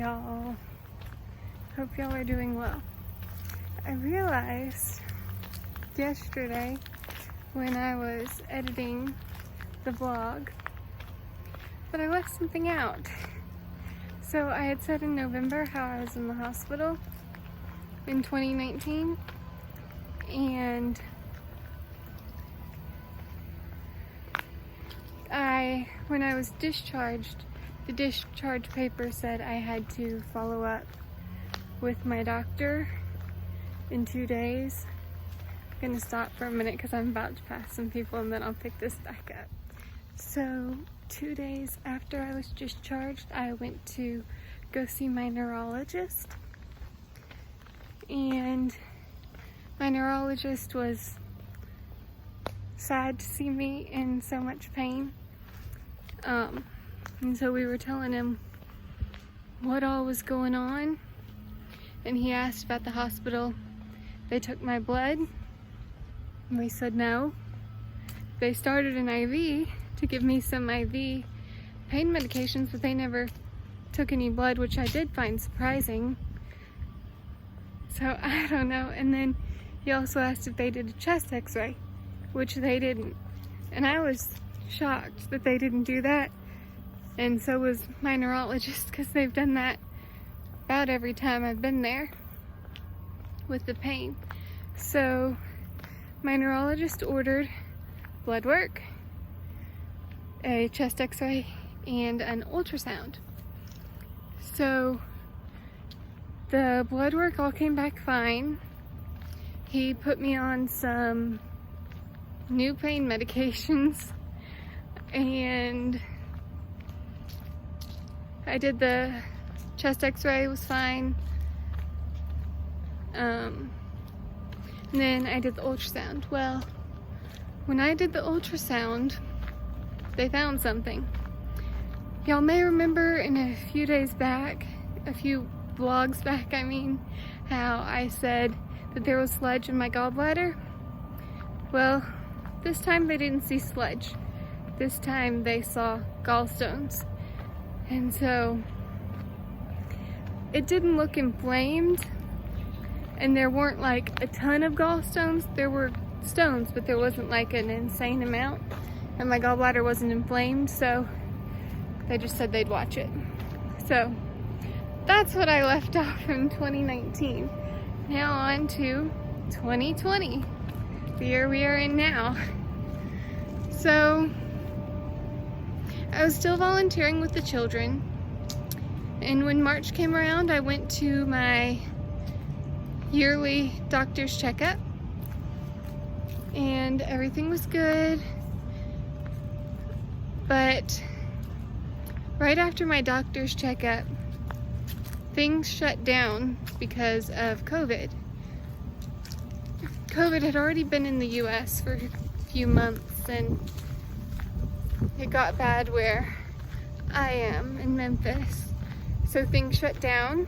y'all. Hope y'all are doing well. I realized yesterday when I was editing the vlog that I left something out. So I had said in November how I was in the hospital in 2019, and when I was discharged, the discharge paper said I had to follow up with my doctor in 2 days. I'm gonna stop for a minute because I'm about to pass some people and then I'll pick this back up. So 2 days after I was discharged, I went to go see my neurologist, and my neurologist was sad to see me in so much pain. And so we were telling him what all was going on, and he asked about the hospital. They took my blood, and we said no. They started an IV to give me some IV pain medications, but they never took any blood, which I did find surprising. So I don't know. And then he also asked if they did a chest x-ray, which they didn't. And I was shocked that they didn't do that. And so was my neurologist, because they've done that about every time I've been there with the pain. So my neurologist ordered blood work, a chest x-ray, and an ultrasound. So the blood work all came back fine. He put me on some new pain medications, and I did the chest x-ray, was fine. And then I did the ultrasound. Well, when I did the ultrasound, they found something. Y'all may remember in a few days back, a few vlogs back, how I said that there was sludge in my gallbladder. Well, this time they didn't see sludge. This time they saw gallstones. And so it didn't look inflamed, and there weren't like a ton of gallstones. There were stones, but there wasn't like an insane amount, and my gallbladder wasn't inflamed, so they just said they'd watch it. So that's what I left off from 2019. Now on to 2020, the year we are in now. So I was still volunteering with the children, and when March came around, I went to my yearly doctor's checkup, and everything was good. But right after my doctor's checkup, things shut down because of COVID. COVID had already been in the US for a few months, and it got bad where I am in Memphis. So things shut down,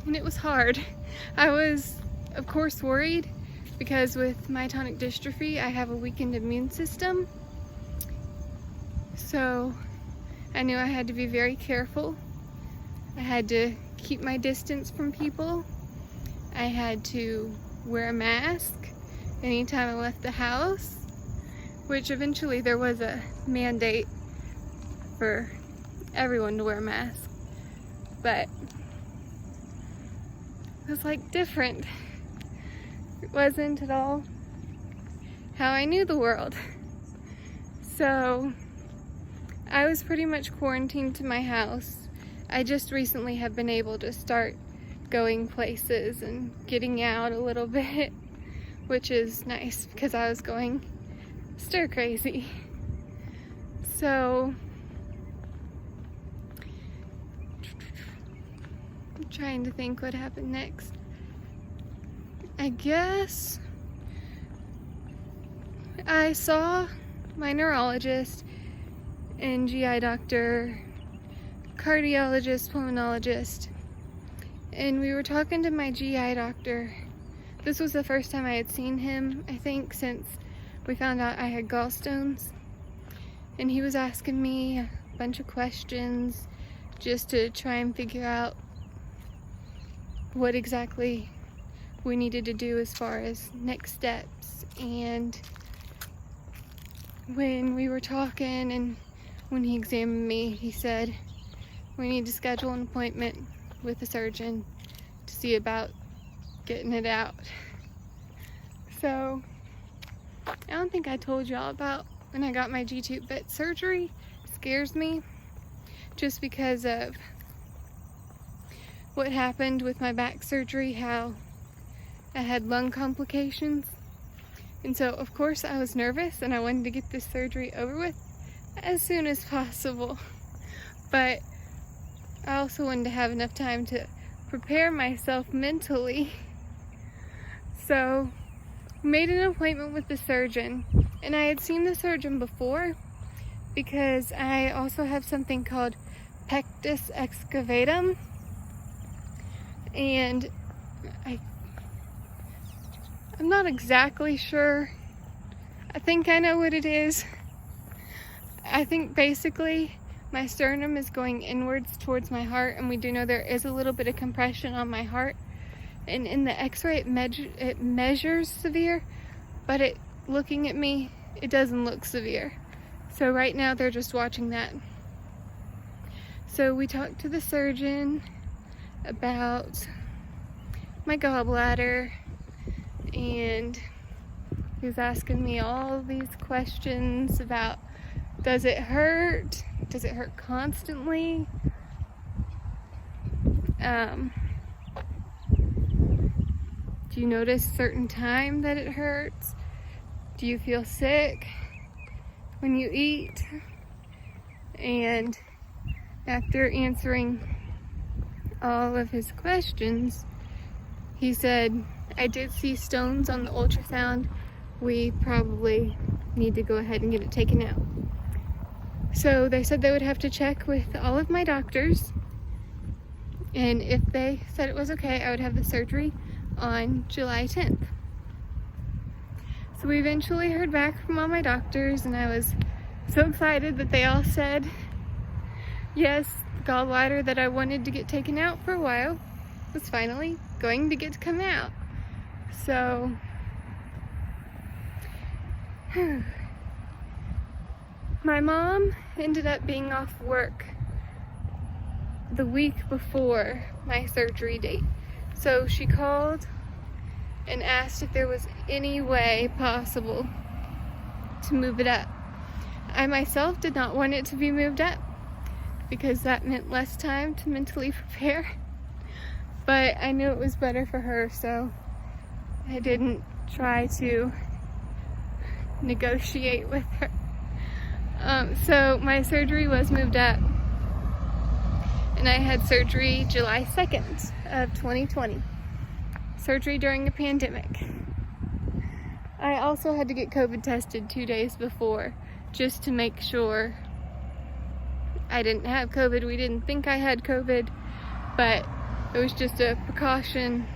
and it was hard. I was, of course, worried because with myotonic dystrophy, I have a weakened immune system. So I knew I had to be very careful. I had to keep my distance from people. I had to wear a mask anytime I left the house, which eventually there was a mandate for everyone to wear a mask, but it was like different. It wasn't at all how I knew the world. So I was pretty much quarantined to my house. I just recently have been able to start going places and getting out a little bit, which is nice because I was going stir crazy. So I'm trying to think what happened next. I guess I saw my neurologist and GI doctor, cardiologist, pulmonologist, and we were talking to my GI doctor. This was the first time I had seen him, I think, since we found out I had gallstones. And he was asking me bunch of questions just to try and figure out what exactly we needed to do as far as next steps. And when we were talking and when he examined me, he said we need to schedule an appointment with a surgeon to see about getting it out. So I don't think I told y'all about when I got my G-tube, but surgery scares me just because of what happened with my back surgery, how I had lung complications. And so of course I was nervous and I wanted to get this surgery over with as soon as possible. But I also wanted to have enough time to prepare myself mentally. So made an appointment with the surgeon, and I had seen the surgeon before because I also have something called pectus excavatum, and I'm not exactly sure. I think I know what it is. I think basically my sternum is going inwards towards my heart, and we do know there is a little bit of compression on my heart. And in the x-ray it measures severe, but looking at me, it doesn't look severe. So right now they're just watching that. So we talked to the surgeon about my gallbladder, and he was asking me all these questions about, does it hurt? Does it hurt constantly? Do you notice certain time that it hurts? Do you feel sick when you eat? And after answering all of his questions, he said, I did see stones on the ultrasound. We probably need to go ahead and get it taken out. So they said they would have to check with all of my doctors, and if they said it was okay, I would have the surgery on July 10th. So we eventually heard back from all my doctors, and I was so excited that they all said yes, the gallbladder that I wanted to get taken out for a while was finally going to get to come out. So my mom ended up being off work the week before my surgery date. So she called and asked if there was any way possible to move it up. I myself did not want it to be moved up because that meant less time to mentally prepare. But I knew it was better for her, so I didn't try to negotiate with her. So my surgery was moved up, and I had surgery July 2nd of 2020. Surgery during a pandemic. I also had to get COVID tested 2 days before just to make sure I didn't have COVID. We didn't think I had COVID, but it was just a precaution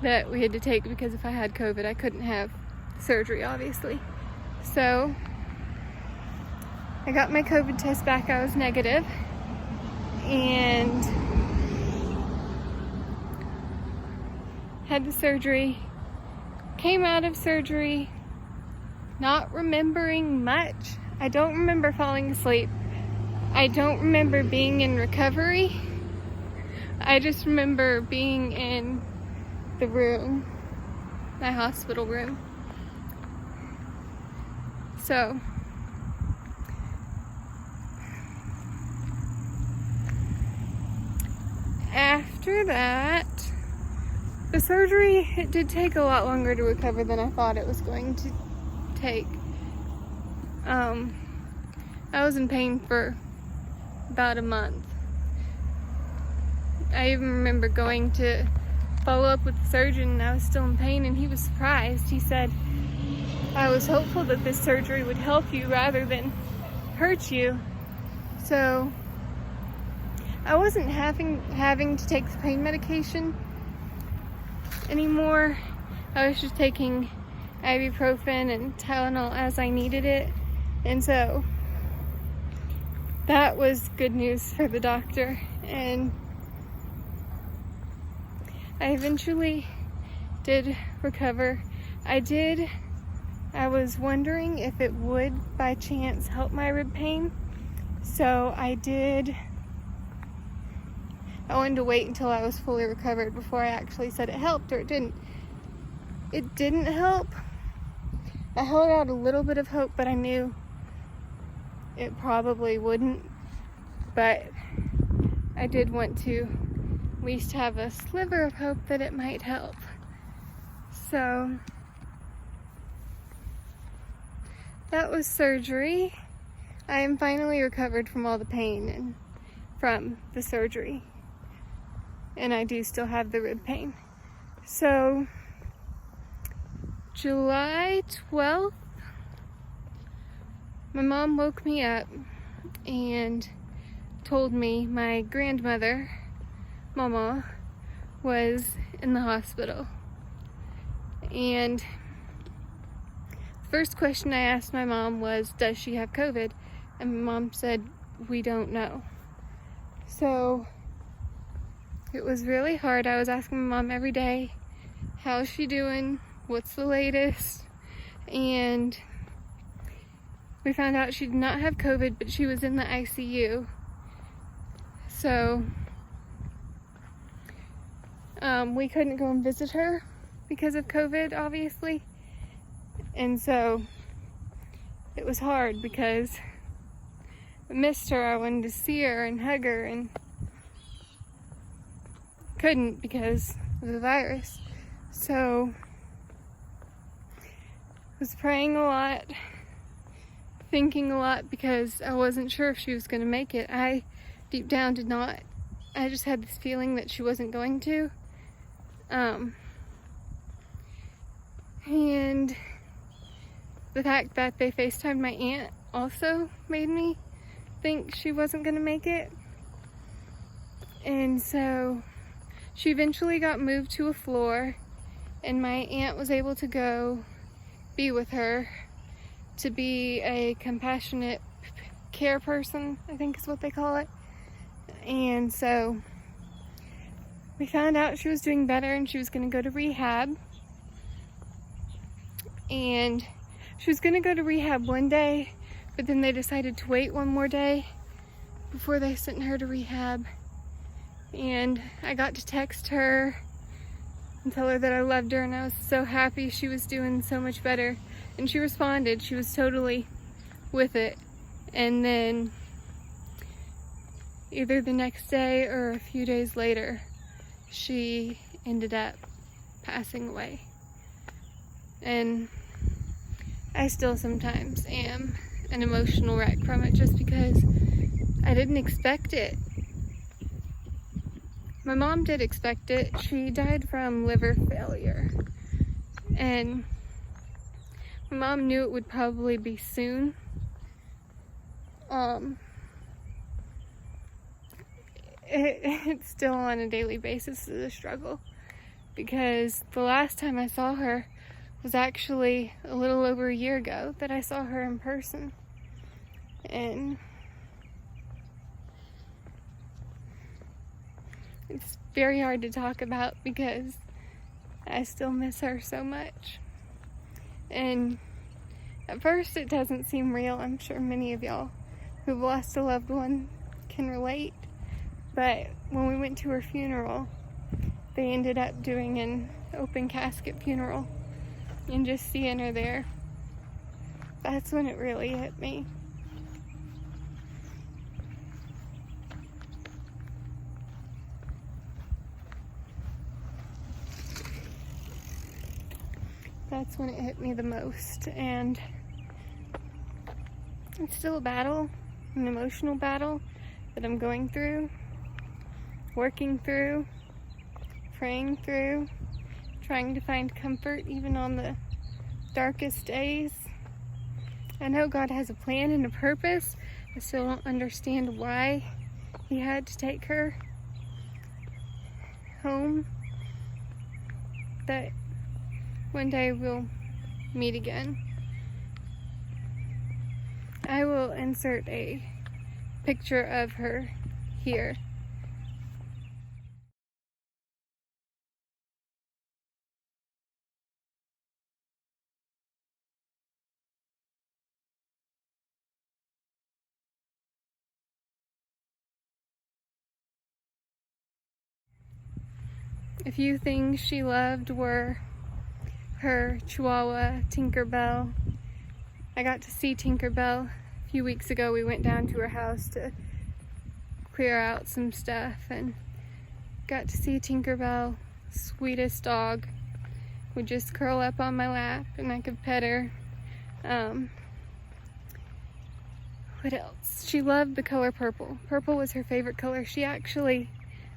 that we had to take because if I had COVID, I couldn't have surgery, obviously. So I got my COVID test back. I was negative, and had the surgery, came out of surgery not remembering much. I don't remember falling asleep. I don't remember being in recovery. I just remember being in the room, my hospital room. So after that, the surgery, it did take a lot longer to recover than I thought it was going to take. I was in pain for about a month. I even remember going to follow up with the surgeon, and I was still in pain, and he was surprised. He said, I was hopeful that this surgery would help you rather than hurt you. So I wasn't having to take the pain medication anymore. I was just taking ibuprofen and Tylenol as I needed it. And so that was good news for the doctor, and I eventually did recover. I was wondering if it would by chance help my rib pain, so I wanted to wait until I was fully recovered before I actually said it helped or it didn't. It didn't help. I held out a little bit of hope, but I knew it probably wouldn't. But I did want to at least have a sliver of hope that it might help. So that was surgery. I am finally recovered from all the pain and from the surgery. And I do still have the rib pain. So July 12th, my mom woke me up and told me my grandmother, Mama, was in the hospital. And the first question I asked my mom was, does she have COVID? And my mom said, we don't know. So it was really hard. I was asking my mom every day, how's she doing? What's the latest? And we found out she did not have COVID, but she was in the ICU. So we couldn't go and visit her because of COVID, obviously. And so it was hard because I missed her. I wanted to see her and hug her and couldn't because of the virus. So I was praying a lot, thinking a lot, because I wasn't sure if she was going to make it. I deep down did not. I just had this feeling that she wasn't going to. And the fact that they FaceTimed my aunt also made me think she wasn't going to make it. And so she eventually got moved to a floor, and my aunt was able to go be with her, to be a compassionate care person, I think is what they call it. And so we found out she was doing better and she was going to go to rehab. And she was going to go to rehab one day, but then they decided to wait one more day before they sent her to rehab. And I got to text her and tell her that I loved her and I was so happy she was doing so much better. And she responded. She was totally with it. And then either the next day or a few days later, she ended up passing away. And I still sometimes am an emotional wreck from it just because I didn't expect it. My mom did expect it. She died from liver failure. And my mom knew it would probably be soon. It's still on a daily basis is a struggle, because the last time I saw her was actually a little over a year ago that I saw her in person. And it's very hard to talk about because I still miss her so much. And at first it doesn't seem real. I'm sure many of y'all who've lost a loved one can relate. But when we went to her funeral, they ended up doing an open casket funeral, and just seeing her there, that's when it really hit me. That's when it hit me the most. And it's still a battle, an emotional battle that I'm going through, working through, praying through, trying to find comfort even on the darkest days. I know God has a plan and a purpose. I still don't understand why He had to take her home. That one day we'll meet again. I will insert a picture of her here. A few things she loved were her Chihuahua, Tinkerbell. I got to see Tinkerbell a few weeks ago. We went down to her house to clear out some stuff and got to see Tinkerbell, sweetest dog. Would just curl up on my lap and I could pet her. What else? She loved the color purple. Purple was her favorite color. She actually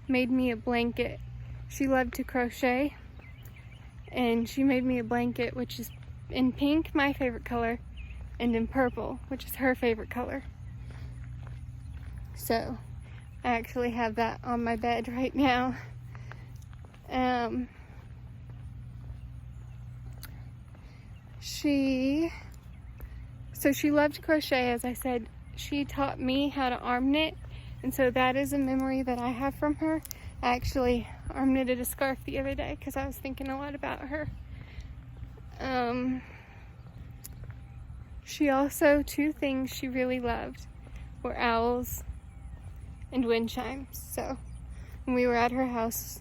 made me a blanket. She loved to crochet, and she made me a blanket which is in pink, my favorite color, and in purple, which is her favorite color. So I actually have that on my bed right now. She loved crochet, as I said. She taught me how to arm knit, and so that is a memory that I have from her. I actually arm knitted a scarf the other day because I was thinking a lot about her. She also, two things she really loved were owls and wind chimes. So when we were at her house,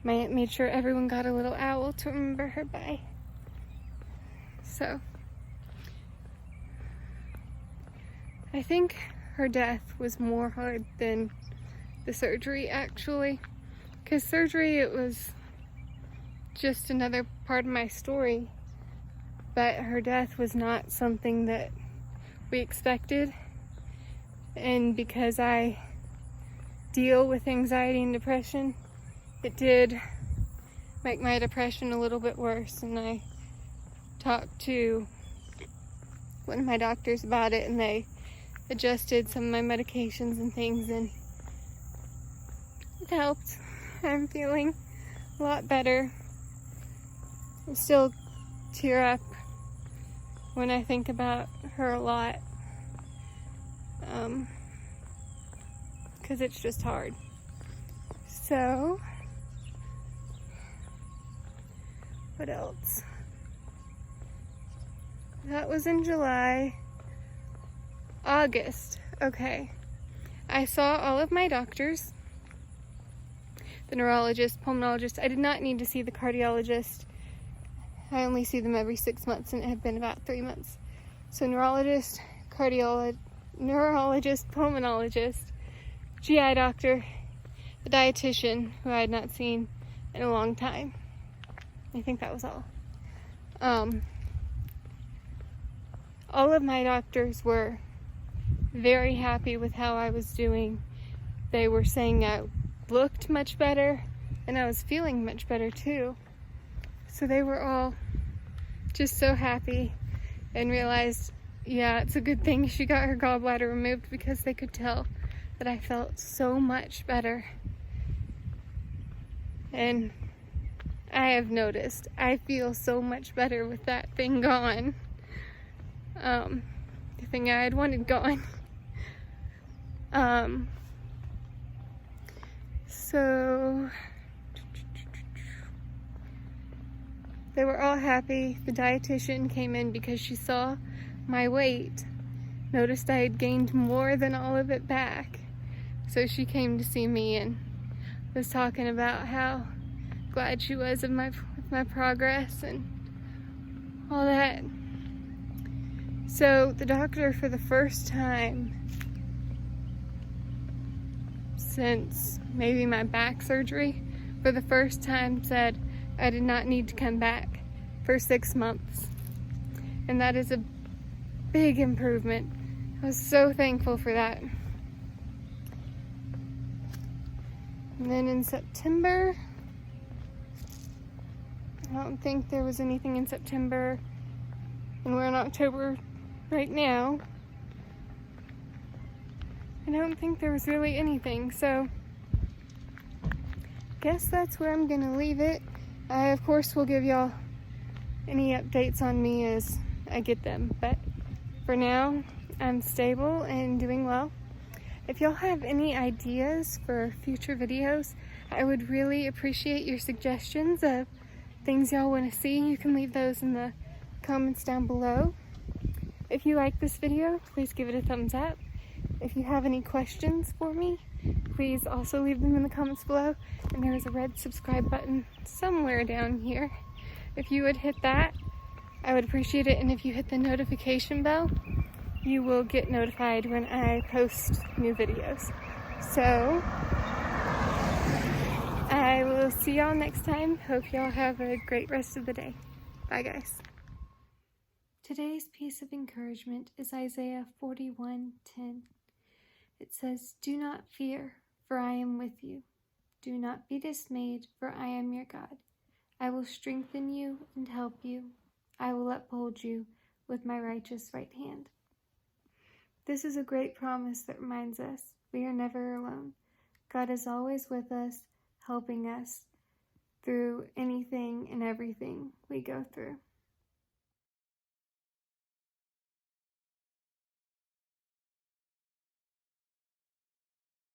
my aunt made sure everyone got a little owl to remember her by. So I think her death was more hard than the surgery, actually, because surgery, it was just another part of my story, but her death was not something that we expected. And because I deal with anxiety and depression, it did make my depression a little bit worse. And I talked to one of my doctors about it, and they adjusted some of my medications and things, and it helped. I'm feeling a lot better. I still tear up when I think about her a lot, because it's just hard. So, what else? That was in July. August. Okay. I saw all of my doctors. The neurologist, pulmonologist. I did not need to see the cardiologist. I only see them every 6 months, and it had been about 3 months. So neurologist, neurologist, pulmonologist, GI doctor, the dietitian, who I had not seen in a long time. I think that was all. All of my doctors were very happy with how I was doing. They were saying I looked much better, and I was feeling much better too. So they were all just so happy and realized, yeah, it's a good thing she got her gallbladder removed, because they could tell that I felt so much better. And I have noticed I feel so much better with that thing gone. The thing I had wanted gone. So they were all happy. The dietitian came in because she saw my weight, noticed I had gained more than all of it back. So she came to see me and was talking about how glad she was of my progress and all that. So the doctor, for the first time since maybe my back surgery, for the first time said I did not need to come back for 6 months. And that is a big improvement. I was so thankful for that. And then in September, I don't think there was anything in September, and we're in October right now. I don't think there was really anything, so guess that's where I'm gonna leave it. I, of course, will give y'all any updates on me as I get them, but for now, I'm stable and doing well. If y'all have any ideas for future videos, I would really appreciate your suggestions of things y'all want to see. You can leave those in the comments down below. If you like this video, please give it a thumbs up. If you have any questions for me, please also leave them in the comments below. And there is a red subscribe button somewhere down here. If you would hit that, I would appreciate it. And if you hit the notification bell, you will get notified when I post new videos. So, I will see y'all next time. Hope y'all have a great rest of the day. Bye, guys. Today's piece of encouragement is Isaiah 41:10. It says, "Do not fear, for I am with you. Do not be dismayed, for I am your God. I will strengthen you and help you. I will uphold you with my righteous right hand." This is a great promise that reminds us we are never alone. God is always with us, helping us through anything and everything we go through.